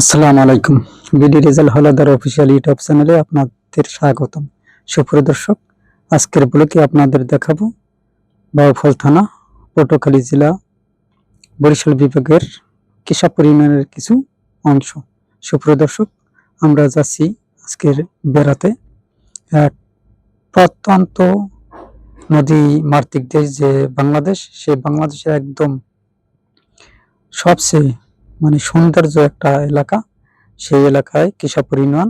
আসসালামু আলাইকুম। BD result Haldar official YouTube চ্যানেলে আপনাদের স্বাগতম। সুপ্রিয় দর্শক, আজকের ব্লগে আপনাদের দেখাবো বাউফল থানা, পটুয়াখালী জেলা, বরিশাল বিভাগের কেশবপুর ইউনিয়নের কিছু অংশ। সুপ্রিয় দর্শক, আমরা যাচ্ছি আজকের বেড়াতে এক প্রত্যন্ত নদী মাতৃক দেশ যে বাংলাদেশ, সেই বাংলাদেশের একদম সবচেয়ে সৌন্দর্য একটা এলাকা। সেই এলাকায় কেশবপুর ইউনিয়ন,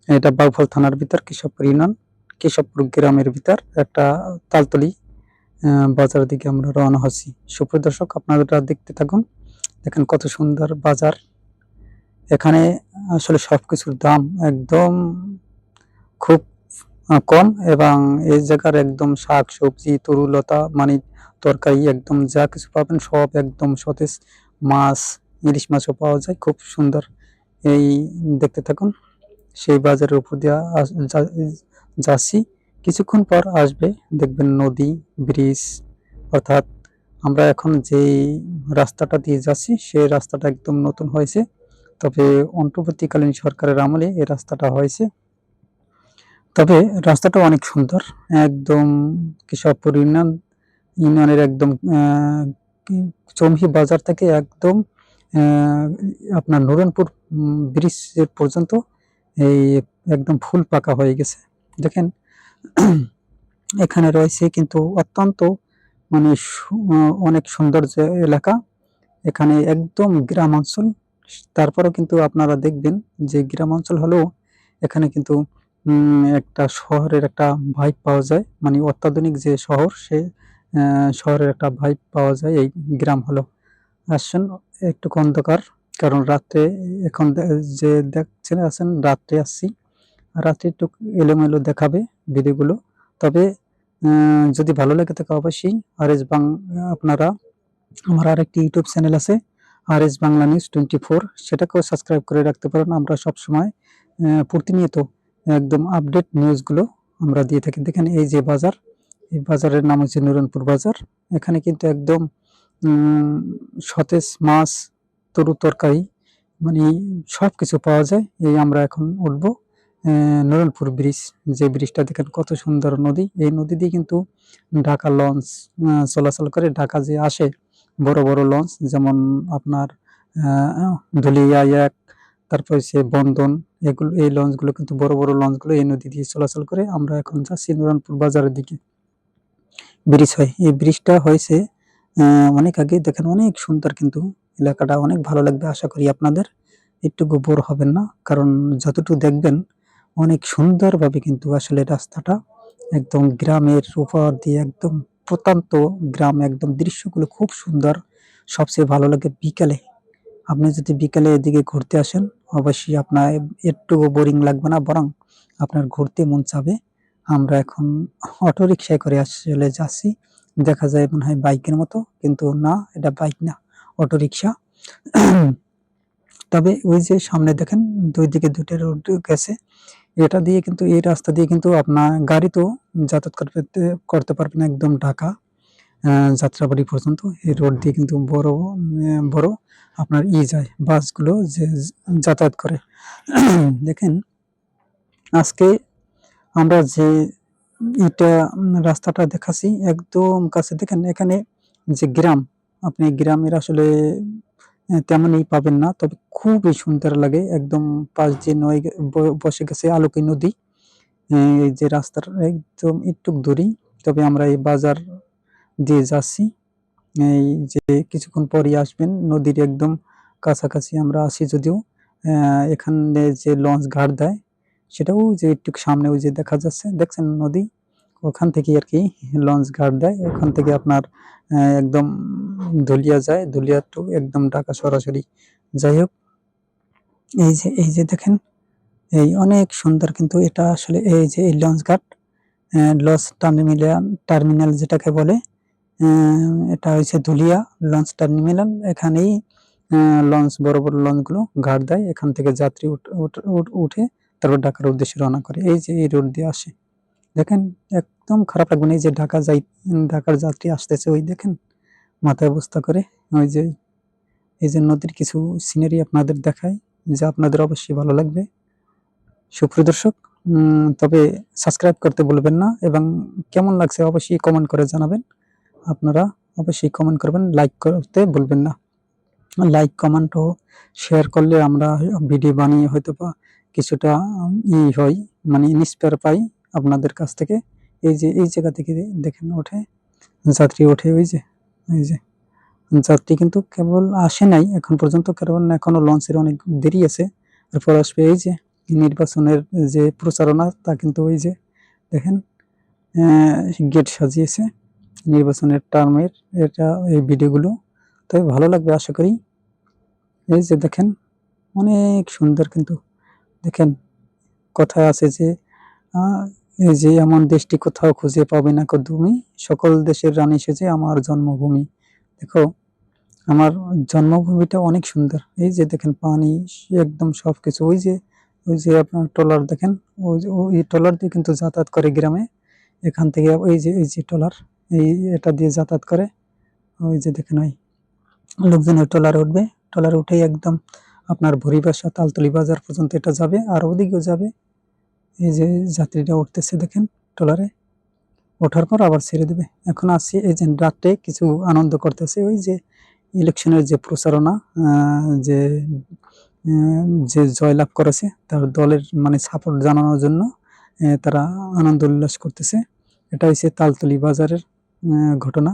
এটা বাউফল থানার ভিতর কেশবপুর ইউনিয়ন, কেশবপুর গ্রামের ভিতর একটা তালতলি বাজারের দিকে আমরা রওনা হচ্ছি। সুপ্রিয় দর্শক, আপনারা দেখতে থাকুন। দেখেন কত সুন্দর বাজার। এখানে আসলে সবকিছুর দাম একদম খুব কম, এবং এই জায়গার একদম শাক সবজি তরুলতা তরকারি একদম যা কিছু পাবেন সব একদম সতেজ। মাছ, ইলিশ মাছও পাওয়া যায়, খুব সুন্দর। এই দেখতে থাকুন। সেই বাজারের উপর দিয়ে যাচ্ছি, কিছুক্ষণ পর আসবে দেখবেন নদী, ব্রিজ। অর্থাৎ আমরা এখন যে রাস্তাটা দিয়ে যাচ্ছি সেই রাস্তাটা একদম নতুন হয়েছে, তবে অন্তর্বর্তীকালীন সরকারের আমলে এই রাস্তাটা হয়েছে। তবে রাস্তাটা অনেক সুন্দর। একদম কেশবপুর ইউনিয়নের একদম চমহি বাজার থেকে একদম আপনার নুরনপুর ব্রিজ পর্যন্ত এই একদম ফুল পাকা হয়ে গেছে। দেখেন এখানে রয়েছে কিন্তু অত্যন্ত অনেক সুন্দর যে এলাকা। এখানে একদম গ্রাম অঞ্চল, তারপরেও কিন্তু আপনারা দেখবেন যে গ্রাম অঞ্চল হলেও এখানে কিন্তু একটা শহরের একটা ভাইব পাওয়া যায়। অত্যাধুনিক যে শহর, সে শহরের একটা ভাইব পাওয়া যায় এই গ্রাম হলো। আসছেন একটু অন্ধকার, কারণ রাত্রে এখন যে দেখছেন আছেন, রাত্রে আসছি। রাত্রে একটু এলোমেলো দেখাবে ভিডিওগুলো। তবে যদি ভালো লাগে থাকে অবশ্যই আপনারা, আমার আরেকটি ইউটিউব চ্যানেল আছে RS বাংলা নিউজ 24, সেটাকেও সাবস্ক্রাইব করে রাখতে পারেন। আমরা সবসময় প্রতিনিয়ত একদম আপডেট নিউজগুলো আমরা দিয়ে থাকি। দেখেন এই যে বাজার, এই বাজারের নাম হচ্ছে নুরনপুর বাজার। এখানে কিন্তু একদম সতেজ মাছ, তরু তরকারি সব কিছু পাওয়া যায়। এই আমরা এখন উঠবো নুরনপুর ব্রিজ। যে ব্রিজটা দেখেন কত সুন্দর নদী, এই নদী দিয়ে কিন্তু ঢাকা লঞ্চ চলাচল করে। ঢাকা যে আসে বড় বড় লঞ্চ, যেমন আপনার ধুলিয়া 1, তারপর সে বন্ধন, এগুলো এই লঞ্চগুলো কিন্তু বড় বড় লঞ্চগুলো এই নদী দিয়ে চলাচল করে। আমরা এখন যাচ্ছি নুরনপুর বাজারের দিকে। ব্রিজ হয়, এই ব্রিজটা হয়েছে অনেক আগে। দেখেন অনেক সুন্দর, কিন্তু এলাকাটা অনেক ভালো লাগবে। আশা করি আপনাদের একটু বোর হবেন না, কারণ যতটুকু দেখবেন অনেক সুন্দরভাবে কিন্তু আসলে রাস্তাটা একদম গ্রামের উপর দিয়ে, একদম প্রত্যন্ত গ্রাম, একদম দৃশ্যগুলো খুব সুন্দর। সবচেয়ে ভালো লাগে বিকালে। আপনি যদি বিকালে এদিকে ঘুরতে আসেন, অবশ্যই আপনার একটু বোরিং লাগবে না, বরং আপনার ঘুরতে মন চাবে। আমরা এখন অটো রিক্সায় করে আসলে যাচ্ছি। দেখা যায় মনে হয় বাইকের মতো, কিন্তু না, এটা বাইক না, অটো রিক্সা। তবে ওই যে সামনে দেখেন দুই দিকে দুটো রোড গেছে, এটা দিয়ে কিন্তু, এই রাস্তা দিয়ে কিন্তু আপনার গাড়ি তো যাতায়াত করতে পারবেন একদম ঢাকা যাত্রাবাড়ি পর্যন্ত। এই রোড দিয়ে কিন্তু বড় বড় আপনার যায়, বাসগুলো যে যাতায়াত করে। দেখেন আজকে আমরা যে এটা রাস্তাটা দেখাচ্ছি একদম কাছে। দেখেন এখানে যে গ্রাম, আপনি গ্রামের আসলে তেমনই পাবেন না, তবে খুবই সুন্দর লাগে। একদম পাশ দিয়ে নয় বসে গেছে আলোকি নদী। এই যে রাস্তার একদম একটু দূরেই, তবে আমরা এই বাজার দিয়ে যাচ্ছি। এই যে কিছুক্ষণ পরই আসবেন নদীর একদম কাছাকাছি আমরা আছি। যদিও এখানে যে লঞ্চ ঘাট দেয়, সেটাও যে একটু সামনে ওই যে দেখা যাচ্ছে, দেখছেন নদী, ওখান থেকে আর কি লঞ্চ ঘাট দেয়। ওখান থেকে আপনার একদম ধুলিয়া যায়, ধুলিয়া টু একদম ঢাকা সরাসরি। যাই হোক, এই যে দেখেন, এই অনেক সুন্দর কিন্তু এটা আসলে এই যে এই লঞ্চ ঘাট, লঞ্চ টার্মিনাল যেটাকে বলে, এটা হচ্ছে ধুলিয়া লঞ্চ টার্মিনাল। এখানেই লঞ্চ, বড় বড় লঞ্চগুলো ঘাট দেয়। এখান থেকে যাত্রী উঠে তারপর ঢাকার উদ্দেশ্যে রওনা করে। এই যে এই রোড দিয়ে আসে, দেখেন একদম খারাপ লাগবে না। এই যে ঢাকার যাত্রী আসতেছে, ওই দেখেন মাথায় অবস্থা করে। ওই যে এই যে নদীর কিছু সিনারি আপনাদের দেখায়। যা আপনাদের অবশ্যই ভালো লাগবে। সুপ্রিয় দর্শক, তবে সাবস্ক্রাইব করতে ভুলবেন না এবং কেমন লাগছে অবশ্যই কমেন্ট করে জানাবেন। আপনারা অবশ্যই কমেন্ট করবেন, লাইক করতে ভুলবেন না। লাইক, কমেন্ট ও শেয়ার করলে আমরা ভিডিও বানিয়ে হয়তোবা কিছুটা হয়, মানে ইন্সপায়ার পাই আপনাদের কাছ থেকে। এই জায়গা থেকে দেখেন ওঠে, যাত্রী ওঠে, ওই যে যাত্রী কিন্তু কেবল আসে নাই এখন পর্যন্ত, কারণ এখনো লঞ্চের অনেক দেরি আছে। এরপর আসবে এই যে নির্বাচনের যে প্রচারণা, তা কিন্তু ওই যে দেখেন গেট সাজিয়েছে নির্বাচনের টার্মের, এটা এই ভিডিওগুলো তবে ভালো লাগবে আশা করি। এই যে দেখেন অনেক সুন্দর কিন্তু দেখেন, কথায় আছে যে এই যে এমন দেশটি কোথাও খুঁজে পাবে না কো তুমি, সকল দেশের রানী সেজে আমার জন্মভূমি। দেখো আমার জন্মভূমিটা অনেক সুন্দর। এই যে দেখেন পানি একদম সবকিছু, ওই যে আপনার ট্রলার দেখেন, ওই ট্রলার দিয়ে কিন্তু যাতায়াত করে গ্রামে। এখান থেকে এই যে ট্রলার, এটা দিয়ে যাতায়াত করে। ওই যে দেখেন ওই লোকজন ওই ট্রলারে উঠবে, ট্রলারে উঠেই একদম আপনার ভুরিবাসা তালতলি বাজার পর্যন্ত এটা যাবে, আর ওদিকেও যাবে। এই যে যাত্রীরা উঠতেছে দেখেন ট্রলারে, ওঠার পর আবার ছেড়ে দেবে। এখন আসছি এই যে রাত্রে কিছু আনন্দ করতেছে, ওই যে ইলেকশনের যে প্রচারণা, যে যে জয়লাভ করেছে তার দলের মানে সাপোর্ট জানানোর জন্য তারা আনন্দ উল্লাস করতেছে। এটা হচ্ছে তালতলি বাজারের ঘটনা।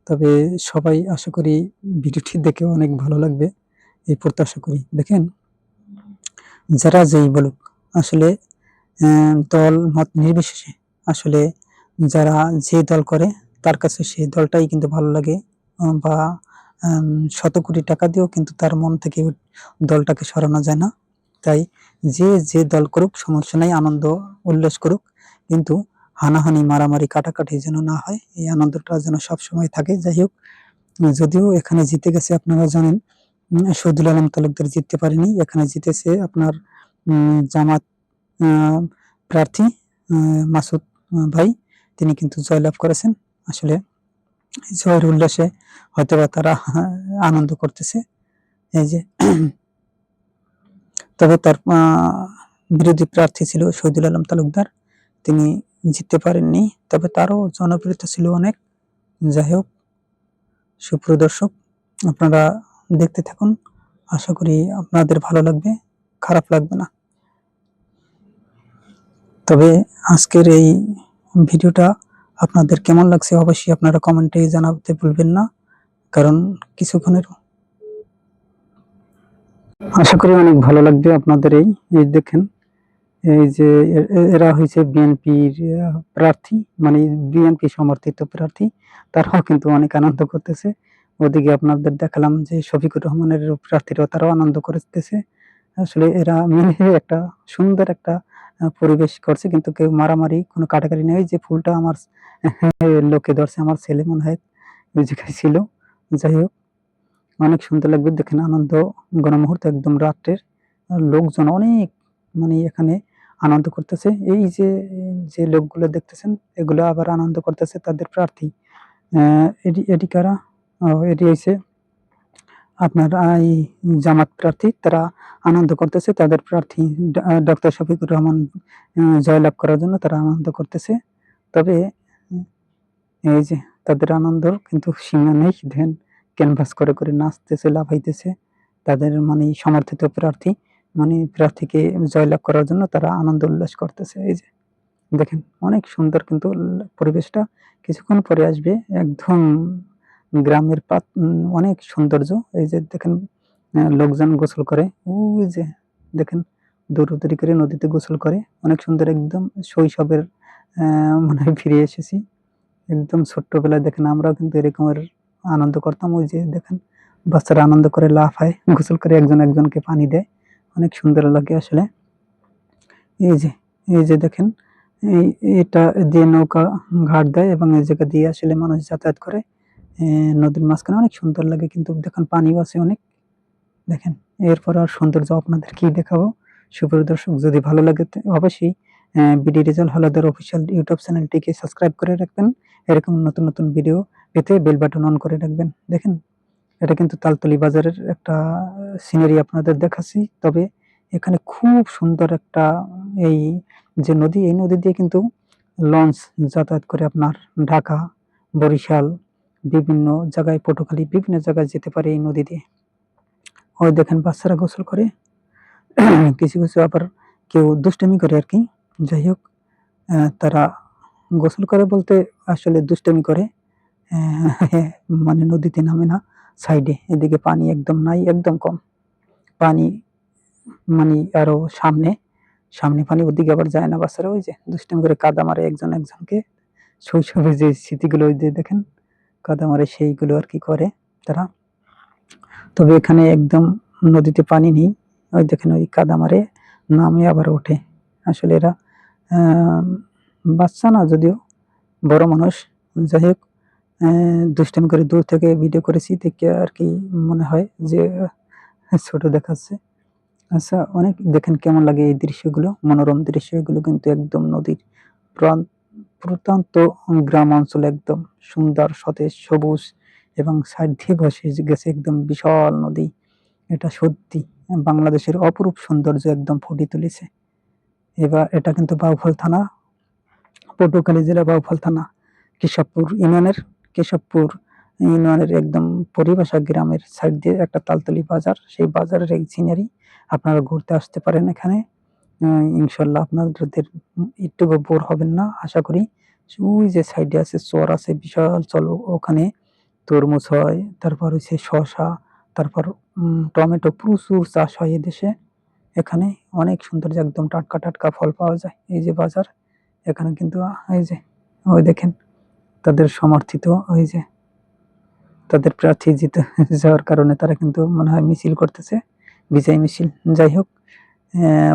তবে সবাই আশা করি ভিডিওটি দেখে অনেক ভালো লাগবে এই প্রত্যাশা করি। দেখেন যারা যেই বলুক, আসলে দল মত নির্বিশেষে আসলে যারা যে দল করে তার কাছে সেই দলটাই কিন্তু ভালো লাগে, বা শত কোটি টাকা দিয়েও কিন্তু তার মন থেকে দলটাকে সরানো যায় না। তাই যে দল করুক সমস্যা নাই, আনন্দ উল্লাস করুক, কিন্তু হানাহানি মারামারি কাটাকাটি যেন না হয়, এই আনন্দটা যেন সবসময় থাকে। যাই হোক, যদিও এখানে জিতে গেছে আপনারা জানেন, শহীদুল আলম তালুকদার জিততে পারেনি, এখানে জিতেছে আপনার জামাত প্রার্থী মাসুদ ভাই, তিনি কিন্তু জয়লাভ করেছেন। আসলে জয়ের উল্লাসে হয়তোবা তারা আনন্দ করতেছে। এই যে তবে তার বিরোধী প্রার্থী ছিল শহীদুল আলম তালুকদার, তিনি জিততে পারেননি, তবে তারও জনপ্রিয়তা ছিল অনেক। যাই হোক, সুপ্রিয় দর্শক, আপনারা দেখতে থাকুন, আশা করি আপনাদের ভালো লাগবে, খারাপ লাগবে না। তবে আজকের এই ভিডিওটা আপনাদের কেমন লাগছে অবশ্যই আপনারা কমেন্টে জানাতে ভুলবেন না, কারণ কিছুক্ষণের আশা করি অনেক ভালো লাগবে আপনাদের। এই দেখেন এই যে এরা হয়েছে বিএনপির প্রার্থী, মানে বিএনপি সমর্থিত প্রার্থী, তারাও কিন্তু অনেক আনন্দ করতেছে। ওদিকে আপনাদের দেখালাম যে শফিকুর রহমানের প্রার্থীরাও তারাও আনন্দ করতেছে। আসলে এরা মিলে একটা সুন্দর একটা পরিবেশ করছে, কিন্তু কেউ মারামারি কোনো কাটাকাটি নেই। যে ফুলটা আমার লোকে ধরছে, আমার ছেলে মনে হয় ওই জায়গায় ছিল। যাই হোক, অনেক সুন্দর লাগবে দেখেন, আনন্দ গণমুহূর্ত একদম রাত্রের, লোকজন অনেক মানে এখানে আনন্দ করতেছে। এই যে যে লোকগুলো দেখতেছেন, এগুলো আবার আনন্দ করতেছে তাদের প্রার্থী। এটি কারা? এটি হচ্ছে আপনার এই জামাত প্রার্থী, তারা আনন্দ করতেছে তাদের প্রার্থী ডক্টর শফিকুর রহমান জয়লাভ করার জন্য তারা আনন্দ করতেছে। তবে এই যে তাদের আনন্দর কিন্তু সীমা নেই, দেখেন ক্যানভাস করে করে নাচতেছে, লাফাইতেছে, তাদের মানে সমর্থিত প্রার্থী মানে প্রার্থীকে জয়লাভ করার জন্য তারা আনন্দ উল্লাস করতেছে। এই যে দেখেন অনেক সুন্দর কিন্তু পরিবেশটা। কিছুক্ষণ পরে আসবে একদম গ্রামের অনেক সৌন্দর্য। এই যে দেখেন লোকজন গোসল করে, ওই যে দেখেন দৌড়াদৌড়ি করে নদীতে গোসল করে, অনেক সুন্দর, একদম শৈশবের মনে হয় ফিরে এসেছি। একদম ছোট্টবেলায় দেখেন আমরাও কিন্তু এরকমের আনন্দ করতাম। ওই যে দেখেন বাচ্চারা আনন্দ করে লাফায়, গোসল করে একজন একজনকে পানি দেয়, অনেক সুন্দর লাগে আসলে। এই যে দেখেন এটা দিয়ে নৌকা ঘাট দেয় এবং এই জায়গা দিয়ে আসলে মানুষ যাতায়াত করে নদীর মাঝখানে, অনেক সুন্দর লাগে। কিন্তু দেখেন পানিও আছে অনেক, দেখেন। এরপর আর সৌন্দর্য আপনাদের কি দেখাবো। সুপ্রিয় দর্শক, যদি ভালো লাগে অবশ্যই BD result Howlader official YouTube চ্যানেলটিকে সাবস্ক্রাইব করে রাখবেন। এরকম নতুন নতুন ভিডিও পেতে বেল বাটন অন করে রাখবেন। দেখেন এটা কিন্তু তালতলি বাজারের একটা সিনারি আপনাদের দেখাচ্ছি। তবে এখানে খুব সুন্দর একটা এই যে নদী, এই নদী দিয়ে কিন্তু লঞ্চ যাতায়াত করে আপনার ঢাকা, বরিশাল, বিভিন্ন জায়গায়, পটুয়াখালী, বিভিন্ন জায়গায় যেতে পারে এই নদী দিয়ে। ওই দেখেন বাচ্চারা গোসল করে। কিছু কিছু আবার কেউ দুষ্টামি করে আর কি। যাই হোক, তারা গোসল করে বলতে আসলে দুষ্টামি করে। মানে নদীতে নামে না, সাইডে। এদিকে পানি একদম নাই, একদম কম পানি, মানে আরো সামনে সামনে পানি, ওদিকে আবার যায় না বাচ্চারা। ওই যে দুষ্টামি করে কাদা মারে একজন একজনকে। শৈশবে যে স্মৃতিগুলো ওই যে দেখেন কাদা মারে, সেইগুলো আর কি করে তারা। তবে এখানে একদম নদীতে পানি নেই। ওই দেখেন ওই কাদা মারে, নামে আবার ওঠে। আসলে এরা বাচ্চা না, যদিও বড় মানুষ। যাই হোক, দুষ্টামি করে দূর থেকে ভিডিও করেছি, দেখে আর কি মনে হয় যে ছোট দেখাচ্ছে। আচ্ছা, অনেক দেখেন কেমন লাগে এই দৃশ্যগুলো, মনোরম দৃশ্য এগুলো কিন্তু একদম নদীর প্রত্যন্ত গ্রাম অঞ্চল, একদম সুন্দর সতেজ সবুজ, এবং সাইড দিয়ে বসে গেছে একদম বিশাল নদী। এটা সত্যি বাংলাদেশের অপরূপ সৌন্দর্য একদম ফুটিয়ে তুলেছে। এবার এটা কিন্তু বাউফল থানা, পটুয়াখালী জেলা বাউফল থানা, কেশবপুর ইউনিয়নের একদম পরিভাষা গ্রামের সাইড দিয়ে একটা তালতলি বাজার। সেই বাজারের এই সিনারি, আপনারা ঘুরতে আসতে পারেন এখানে। ইনশাল্লাহ আপনাদের একটুকু বোর হবেন না আশা করি। ওই যে সাইডে আছে চর, আছে বিশাল চর, ওখানে তরমুজ হয়, তারপর হচ্ছে শসা, তারপর টমেটো প্রচুর চাষ হয় এদেশে। এখানে অনেক সুন্দর যে একদম টাটকা টাটকা ফল পাওয়া যায়। এই যে বাজার, এখানে কিন্তু এই যে ওই দেখেন তাদের সমর্থিত, ওই যে তাদের প্রার্থী জিতে যাওয়ার কারণে তারা কিন্তু মনে হয় মিছিল করতেছে, বিজয় মিছিল। যাই হোক,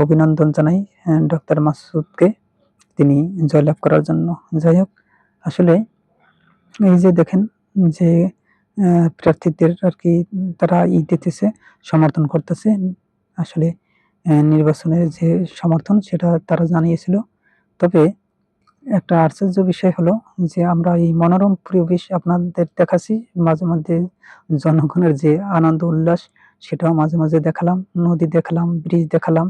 অভিনন্দন জানাই ডক্টর মাসুদকে, তিনি জয়লাভ করার জন্য। যাই হোক, আসলে এই যে দেখেন যে প্রার্থীদের আর কি তারা দিতেছে, সমর্থন করতেছে। আসলে নির্বাচনের যে সমর্থন সেটা তারা জানিয়েছিল। তবে একটা আশ্চর্য বিষয় হলো যে আমরা এই মনোরম পরিবেশ আপনাদের দেখাচ্ছি, মাঝে মধ্যে জনগণের যে আনন্দ উল্লাস সেটাও মাঝে মাঝে দেখালাম, নদী দেখালাম, ব্রিজ দেখালাম,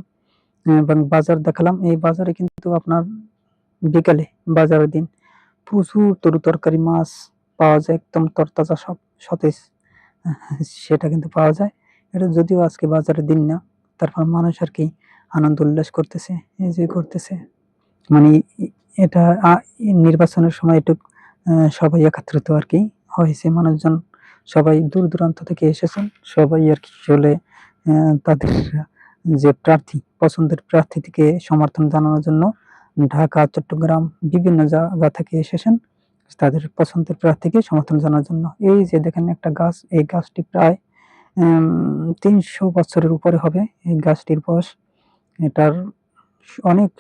এবং বাজার দেখালাম। এই বাজারে কিন্তু আপনার বিকালে, বাজারের দিন, প্রচুর তরি তরকারি মাছ পাওয়া যায়, একদম তরতাজা সব সতেজ, সেটা কিন্তু পাওয়া যায়। এটা যদিও আজকে বাজারের দিন না, তারপর মানুষ আর কি আনন্দ উল্লাস করতেছে, এনজয় করতেছে। মানে এটা নির্বাচনের সময় একটু সবাই একত্রিত আর কি হয়েছে, মানুষজন সবাই দূর দূরান্ত থেকে এসেছেন, সবাই আর কি আসলে তাদের যে প্রার্থী, পছন্দের প্রার্থীকে সমর্থন জানানোর জন্য ঢাকা, চট্টগ্রাম, বিভিন্ন জায়গা থেকে এসেছেন তাদের পছন্দের প্রার্থীকে সমর্থন জানানোর জন্য। এই যে দেখেন একটা গাছ, এই গাছটি প্রায় ৩০০ বছরের উপরে হবে এই গাছটির বয়স। এটার অনেক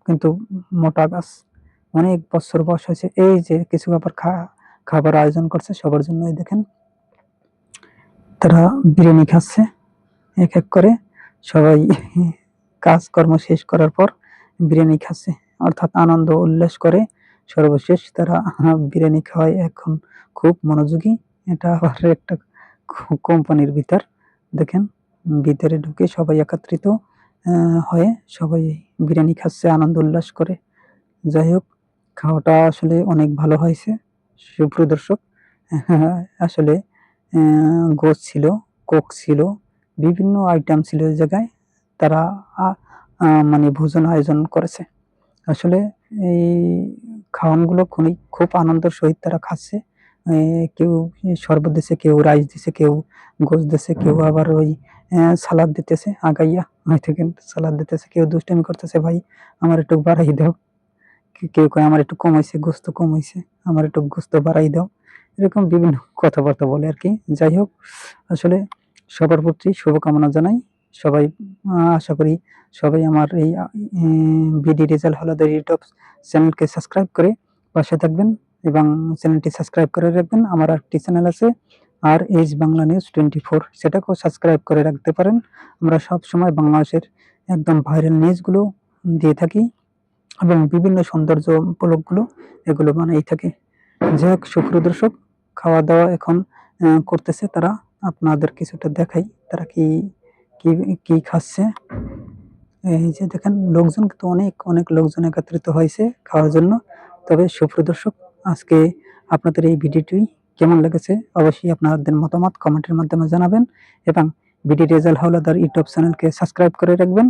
কিন্তু মোটা গাছ, অনেক বছর বয়স হয়েছে। এই যে কিছু আবার খাবার আয়োজন করছে সবার জন্য। এই দেখেন তারা বিরিয়ানি খাচ্ছে এক এক করে, সবাই কাজকর্ম শেষ করার পর বিরিয়ানি খাচ্ছে, অর্থাৎ আনন্দ উল্লাস করে সর্বশেষ তারা বিরিয়ানি খাওয়ায় এখন খুব মনোযোগী। এটা আবার একটা কোম্পানির ভিতর, দেখেন ভিতরে ঢুকে সবাই একত্রিত হয়ে সবাই বিরিয়ানি খাচ্ছে আনন্দ উল্লাস করে। যাই হোক, খাওয়াটা আসলে অনেক ভালো হয়েছে সুপ্রিয় দর্শক। আসলে গোছ ছিল, কোক ছিল, বিভিন্ন আইটেম ছিল এই জায়গায়। তারা মানে ভোজন আয়োজন করেছে। আসলে এই খাওয়ানগুলো খুব আনন্দের সহিত তারা খাচ্ছে। কেউ শরবত দিছে, কেউ রাইস দিছে, কেউ গোছ দিছে, কেউ আবার ওই সালাদ দিতেছে আগাইয়া, হয়তো কিন্তু সালাদ দিতেছে। কেউ দুষ্টামি করতেছে, ভাই আমার একটু বাড়াই দাও। কেউ কয় আমার একটু কম হইছে, গোস্ত কম হইছে, আমার একটু গোস্ত বাড়াই দাও। এরকম বিভিন্ন কথাবার্তা বলে আর কি। যাই হোক, আসলে সবার প্রতি শুভকামনা জানাই। সবাই আশা করি সবাই আমার এই বিডি রেজাল্ট হলদের ইউটিউব চ্যানেলকে সাবস্ক্রাইব করে পাশে থাকবেন, এবং চ্যানেলটি সাবস্ক্রাইব করে রাখবেন। আমার একটি চ্যানেল আছে আর এইচ বাংলা নিউজ 24, সেটাকেও সাবস্ক্রাইব করে রাখতে পারেন। আমরা সব সময় বাংলাদেশের একদম ভাইরাল নিউজগুলো দিয়ে থাকি, এবং বিভিন্ন সৌন্দর্য উপলক্ষগুলো এগুলো বানাই থাকে। যাই হোক সুপ্রিয় দর্শক, খাওয়া দাওয়া এখন করতেছে তারা। আপনাদের কিছুটা দেখাই তারা কি কি কি খাচ্ছে। এই যে দেখেন লোকজন কিন্তু অনেক অনেক লোকজন একত্রিত হয়েছে খাওয়ার জন্য। তবে সুপ্রিয় দর্শক, আজকে আপনাদের এই ভিডিওটি কেমন লেগেছে অবশ্যই আপনাদের মতামত কমেন্টের মাধ্যমে জানাবেন এবং বিডি রেজাল হাওলাদার ইউটিউব চ্যানেলকে সাবস্ক্রাইব করে রাখবেন,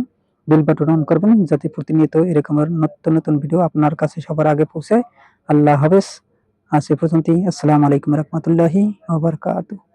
বেল বাটন অন করবেন যাতে প্রতিনিয়ত এরকমের নতুন নতুন ভিডিও আপনার কাছে সবার আগে পৌঁছায়। আল্লাহ হাফেজ। আজ এ পর্যন্তই। আসসালামু আলাইকুম রহমতুল্লাহি ওয়া বারাকাতুহু।